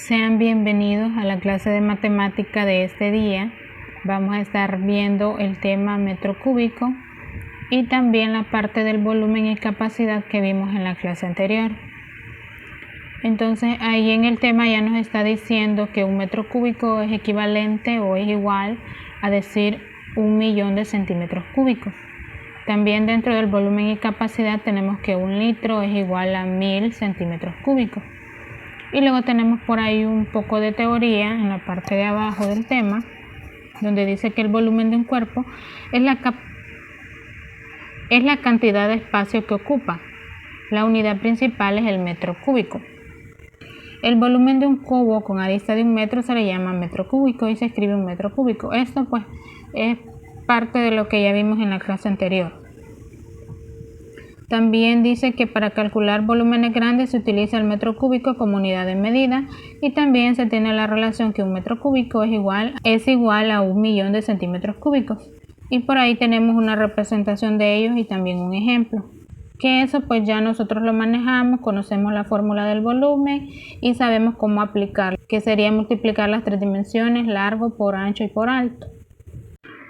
Sean bienvenidos a la clase de matemática de este día. Vamos a estar viendo el tema metro cúbico y también la parte del volumen y capacidad que vimos en la clase anterior. Entonces ahí en el tema ya nos está diciendo que un metro cúbico es equivalente o es igual a decir 1.000.000 de centímetros cúbicos. También dentro del volumen y capacidad tenemos que 1 litro es igual a 1.000 centímetros cúbicos. Y luego tenemos por ahí un poco de teoría en la parte de abajo del tema, donde dice que el volumen de un cuerpo es la cantidad de espacio que ocupa. La unidad principal es el metro cúbico. El volumen de un cubo con arista de 1 metro se le llama metro cúbico y se escribe 1 metro cúbico. Esto pues es parte de lo que ya vimos en la clase anterior. También dice que para calcular volúmenes grandes se utiliza el metro cúbico como unidad de medida y también se tiene la relación que un metro cúbico es igual a 1.000.000 de centímetros cúbicos. Y por ahí tenemos una representación de ellos y también un ejemplo. Que eso pues ya nosotros lo manejamos, conocemos la fórmula del volumen y sabemos cómo aplicarlo, que sería multiplicar las tres dimensiones, largo por ancho y por alto.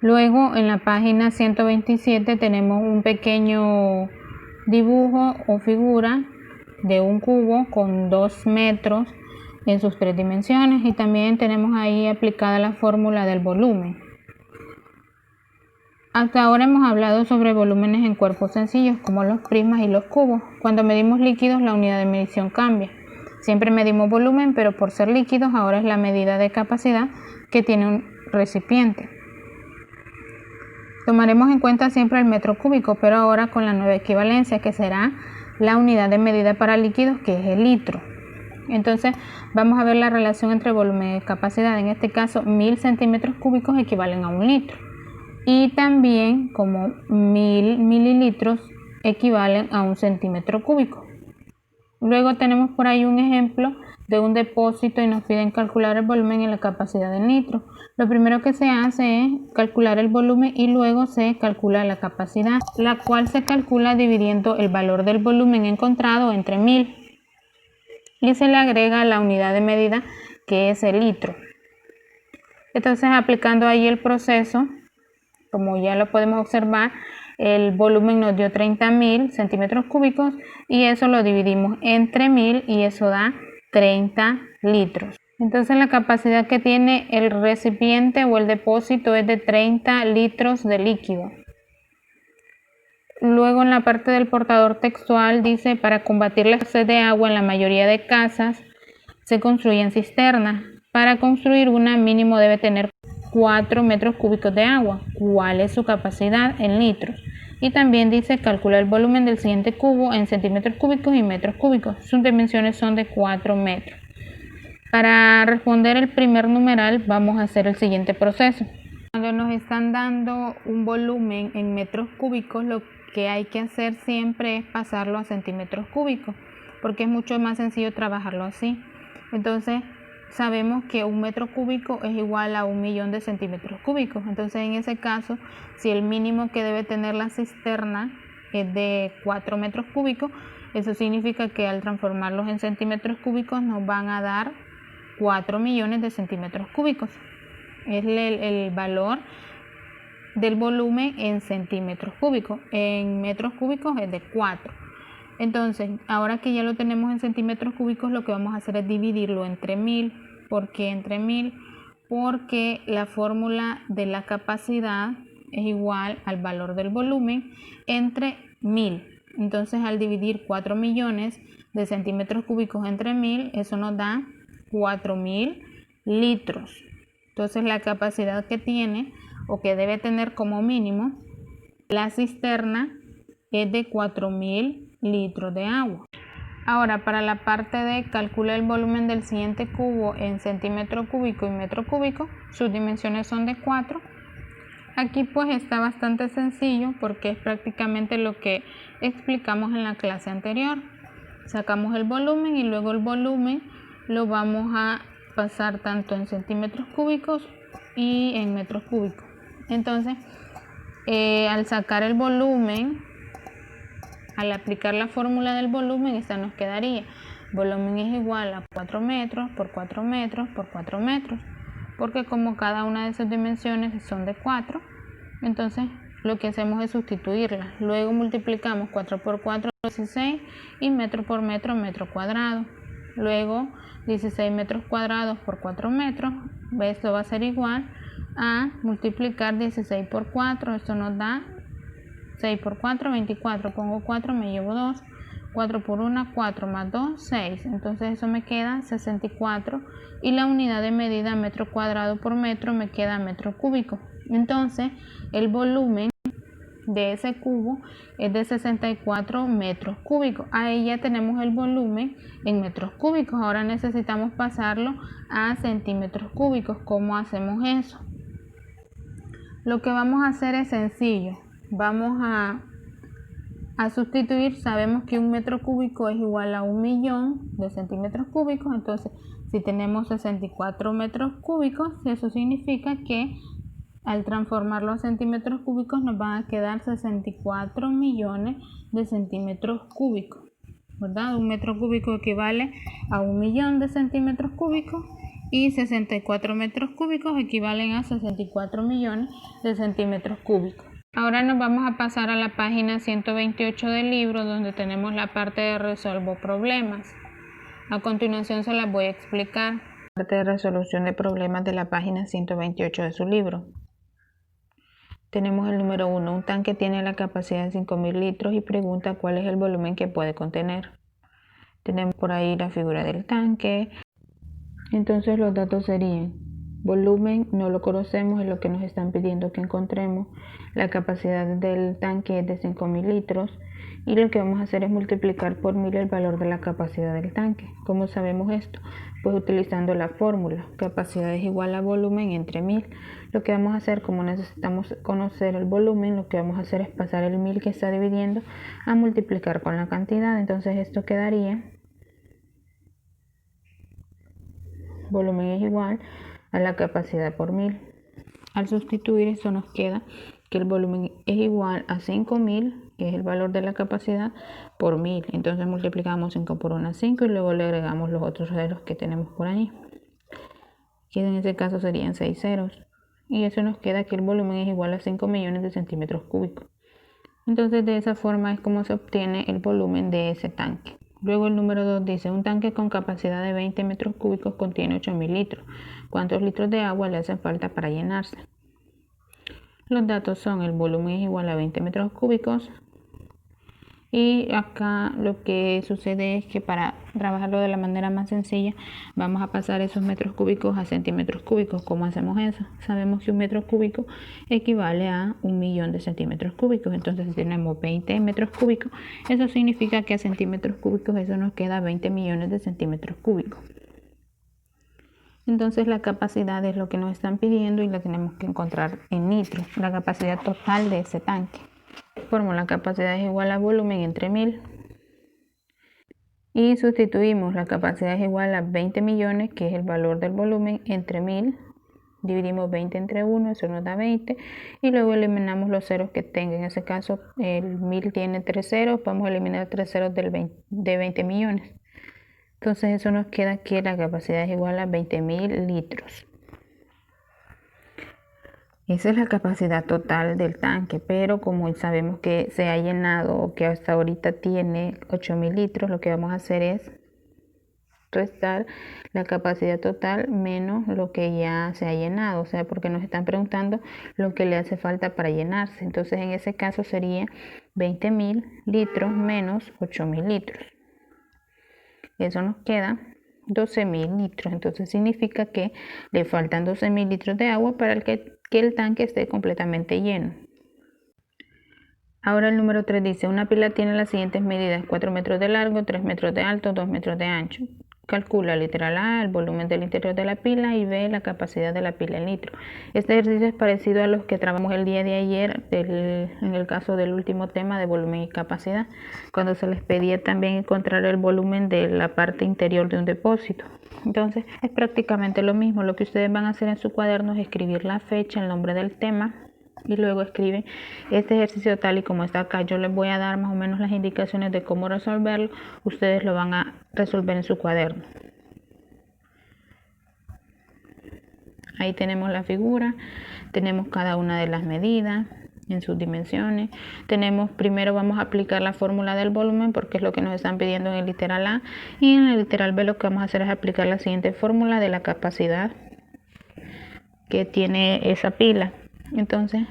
Luego en la página 127 tenemos un pequeño dibujo o figura de un cubo con 2 metros en sus tres dimensiones y también tenemos ahí aplicada la fórmula del volumen. Hasta ahora hemos hablado sobre volúmenes en cuerpos sencillos como los prismas y los cubos. Cuando medimos líquidos la unidad de medición cambia. Siempre medimos volumen, pero por ser líquidos ahora es la medida de capacidad que tiene un recipiente. Tomaremos en cuenta siempre el metro cúbico, pero ahora con la nueva equivalencia que será la unidad de medida para líquidos, que es el litro. Entonces vamos a ver la relación entre volumen y capacidad. En este caso 1.000 centímetros cúbicos equivalen a 1 litro y también como 1.000 mililitros equivalen a 1 centímetro cúbico. Luego tenemos por ahí un ejemplo de un depósito y nos piden calcular el volumen y la capacidad en litros. Lo primero que se hace es calcular el volumen y luego se calcula la capacidad, la cual se calcula dividiendo el valor del volumen encontrado entre 1.000 y se le agrega la unidad de medida que es el litro. Entonces aplicando ahí el proceso, como ya lo podemos observar, el volumen nos dio 30.000 centímetros cúbicos y eso lo dividimos entre 1.000 y eso da 30 litros. Entonces la capacidad que tiene el recipiente o el depósito es de 30 litros de líquido. Luego en la parte del portador textual dice: para combatir la escasez de agua en la mayoría de casas se construyen cisternas. Para construir una mínimo debe tener 4 metros cúbicos de agua. ¿Cuál es su capacidad en litros? Y también dice: calcula el volumen del siguiente cubo en centímetros cúbicos y metros cúbicos. Sus dimensiones son de 4 metros. Para responder el primer numeral vamos a hacer el siguiente proceso. Cuando nos están dando un volumen en metros cúbicos, lo que hay que hacer siempre es pasarlo a centímetros cúbicos, porque es mucho más sencillo trabajarlo así. Entonces sabemos que 1 metro cúbico es igual a 1.000.000 de centímetros cúbicos. Entonces en ese caso, si el mínimo que debe tener la cisterna es de 4 metros cúbicos, eso significa que al transformarlos en centímetros cúbicos nos van a dar 4 millones de centímetros cúbicos. Es el valor del volumen en centímetros cúbicos. En metros cúbicos es de 4. Entonces, ahora que ya lo tenemos en centímetros cúbicos, lo que vamos a hacer es dividirlo entre 1.000. ¿Por qué entre 1.000? Porque la fórmula de la capacidad es igual al valor del volumen entre 1.000. Entonces, al dividir 4 millones de centímetros cúbicos entre 1.000, eso nos da 4.000 litros. Entonces, la capacidad que tiene o que debe tener como mínimo la cisterna es de 4.000 litros de agua. Ahora, para la parte de calcular el volumen del siguiente cubo en centímetro cúbico y metro cúbico, sus dimensiones son de 4. Aquí pues está bastante sencillo porque es prácticamente lo que explicamos en la clase anterior. Sacamos el volumen y luego el volumen lo vamos a pasar tanto en centímetros cúbicos y en metros cúbicos. Entonces, al sacar el volumen, al aplicar la fórmula del volumen, esta nos quedaría volumen es igual a 4 metros por 4 metros por 4 metros, porque como cada una de sus dimensiones son de 4, entonces lo que hacemos es sustituirlas. Luego multiplicamos 4 por 4, 16, y metro por metro, metro cuadrado. Luego 16 metros cuadrados por 4 metros, esto va a ser igual a multiplicar 16 por 4, esto nos da 6 por 4, 24, pongo 4, me llevo 2, 4 por 1, 4 más 2, 6, entonces eso me queda 64, y la unidad de medida metro cuadrado por metro me queda metro cúbico. Entonces el volumen de ese cubo es de 64 metros cúbicos. Ahí ya tenemos el volumen en metros cúbicos. Ahora necesitamos pasarlo a centímetros cúbicos. ¿Cómo hacemos eso? Lo que vamos a hacer es sencillo. Vamos a sustituir. Sabemos que un metro cúbico es igual a 1.000.000 de centímetros cúbicos. Entonces, si tenemos 64 metros cúbicos, eso significa que al transformarlo a centímetros cúbicos nos van a quedar 64 millones de centímetros cúbicos, ¿verdad? Un metro cúbico equivale a 1.000.000 de centímetros cúbicos, y 64 metros cúbicos equivalen a 64 millones de centímetros cúbicos. Ahora nos vamos a pasar a la página 128 del libro, donde tenemos la parte de resuelvo problemas. A continuación se las voy a explicar. Parte de resolución de problemas de la página 128 de su libro. Tenemos el número 1, un tanque tiene la capacidad de 5.000 litros y pregunta cuál es el volumen que puede contener. Tenemos por ahí la figura del tanque. Entonces los datos serían: volumen no lo conocemos, es lo que nos están pidiendo que encontremos. La capacidad del tanque es de 5.000 litros y lo que vamos a hacer es multiplicar por 1000 el valor de la capacidad del tanque. ¿Cómo sabemos esto? Pues utilizando la fórmula, capacidad es igual a volumen entre 1000. Lo que vamos a hacer, como necesitamos conocer el volumen, lo que vamos a hacer es pasar el 1000 que está dividiendo a multiplicar con la cantidad. Entonces esto quedaría: volumen es igual a la capacidad por 1000. Al sustituir eso nos queda que el volumen es igual a 5000, que es el valor de la capacidad, por 1000. Entonces multiplicamos 5 por 1, 5, y luego le agregamos los otros ceros que tenemos por ahí, que en este caso serían 6 ceros. Y eso nos queda que el volumen es igual a 5 millones de centímetros cúbicos. Entonces de esa forma es como se obtiene el volumen de ese tanque. Luego el número 2 dice: un tanque con capacidad de 20 metros cúbicos contiene 8.000 litros. ¿Cuántos litros de agua le hacen falta para llenarse? Los datos son: el volumen es igual a 20 metros cúbicos. Y acá lo que sucede es que para trabajarlo de la manera más sencilla, vamos a pasar esos metros cúbicos a centímetros cúbicos. ¿Cómo hacemos eso? Sabemos que un metro cúbico equivale a 1.000.000 de centímetros cúbicos. Entonces, si tenemos 20 metros cúbicos, eso significa que a centímetros cúbicos eso nos queda 20 millones de centímetros cúbicos. Entonces la capacidad es lo que nos están pidiendo y la tenemos que encontrar en litros, la capacidad total de ese tanque. Fórmula: capacidad es igual a volumen entre 1000. Y sustituimos: la capacidad es igual a 20 millones, que es el valor del volumen, entre 1000. Dividimos 20 entre 1, eso nos da 20. Y luego eliminamos los ceros que tenga. En ese caso el 1000 tiene 3 ceros, vamos a eliminar 3 ceros de 20 millones. Entonces eso nos queda que la capacidad es igual a 20.000 litros. Esa es la capacidad total del tanque, pero como sabemos que se ha llenado, o que hasta ahorita tiene 8.000 litros, lo que vamos a hacer es restar la capacidad total menos lo que ya se ha llenado, o sea, porque nos están preguntando lo que le hace falta para llenarse. Entonces en ese caso sería 20.000 litros menos 8.000 litros. Eso nos queda 12.000 litros. Entonces significa que le faltan 12.000 litros de agua para que el tanque esté completamente lleno. Ahora el número 3 dice: una pila tiene las siguientes medidas: 4 metros de largo, 3 metros de alto, 2 metros de ancho. Calcula literal A, el volumen del interior de la pila, y B, la capacidad de la pila en litros. Este ejercicio es parecido a los que trabajamos el día de ayer en el caso del último tema de volumen y capacidad, cuando se les pedía también encontrar el volumen de la parte interior de un depósito. Entonces es prácticamente lo mismo. Lo que ustedes van a hacer en su cuaderno es escribir la fecha, el nombre del tema, y luego escriben este ejercicio tal y como está acá. Yo les voy a dar más o menos las indicaciones de cómo resolverlo. Ustedes lo van a resolver en su cuaderno. Ahí tenemos la figura, tenemos cada una de las medidas en sus dimensiones. Primero vamos a aplicar la fórmula del volumen porque es lo que nos están pidiendo en el literal A, y en el literal B lo que vamos a hacer es aplicar la siguiente fórmula de la capacidad que tiene esa pila. Entonces,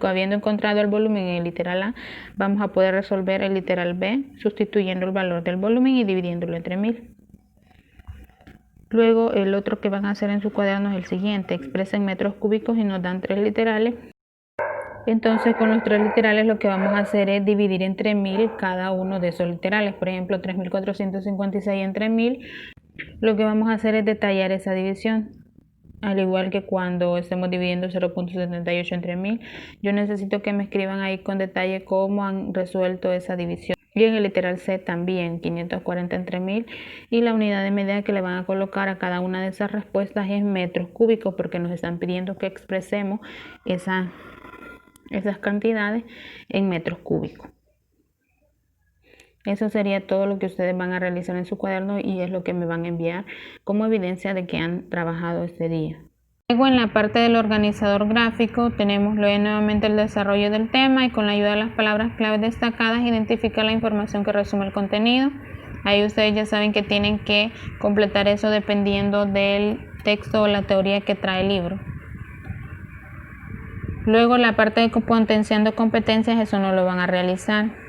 habiendo encontrado el volumen en el literal A, vamos a poder resolver el literal B sustituyendo el valor del volumen y dividiéndolo entre 1000. Luego el otro que van a hacer en su cuaderno es el siguiente: expresa en metros cúbicos y nos dan 3 literales. Entonces con los 3 literales lo que vamos a hacer es dividir entre 1000 cada uno de esos literales. Por ejemplo, 3456 entre 1000. Lo que vamos a hacer es detallar esa división. Al igual que cuando estemos dividiendo 0.78 entre 1000, yo necesito que me escriban ahí con detalle cómo han resuelto esa división. Y en el literal C también, 540 entre 1000, y la unidad de medida que le van a colocar a cada una de esas respuestas es metros cúbicos, porque nos están pidiendo que expresemos esas cantidades en metros cúbicos. Eso sería todo lo que ustedes van a realizar en su cuaderno y es lo que me van a enviar como evidencia de que han trabajado este día. Luego en la parte del organizador gráfico tenemos nuevamente el desarrollo del tema y con la ayuda de las palabras clave destacadas identificar la información que resume el contenido. Ahí ustedes ya saben que tienen que completar eso dependiendo del texto o la teoría que trae el libro. Luego la parte de potenciando competencias, eso no lo van a realizar.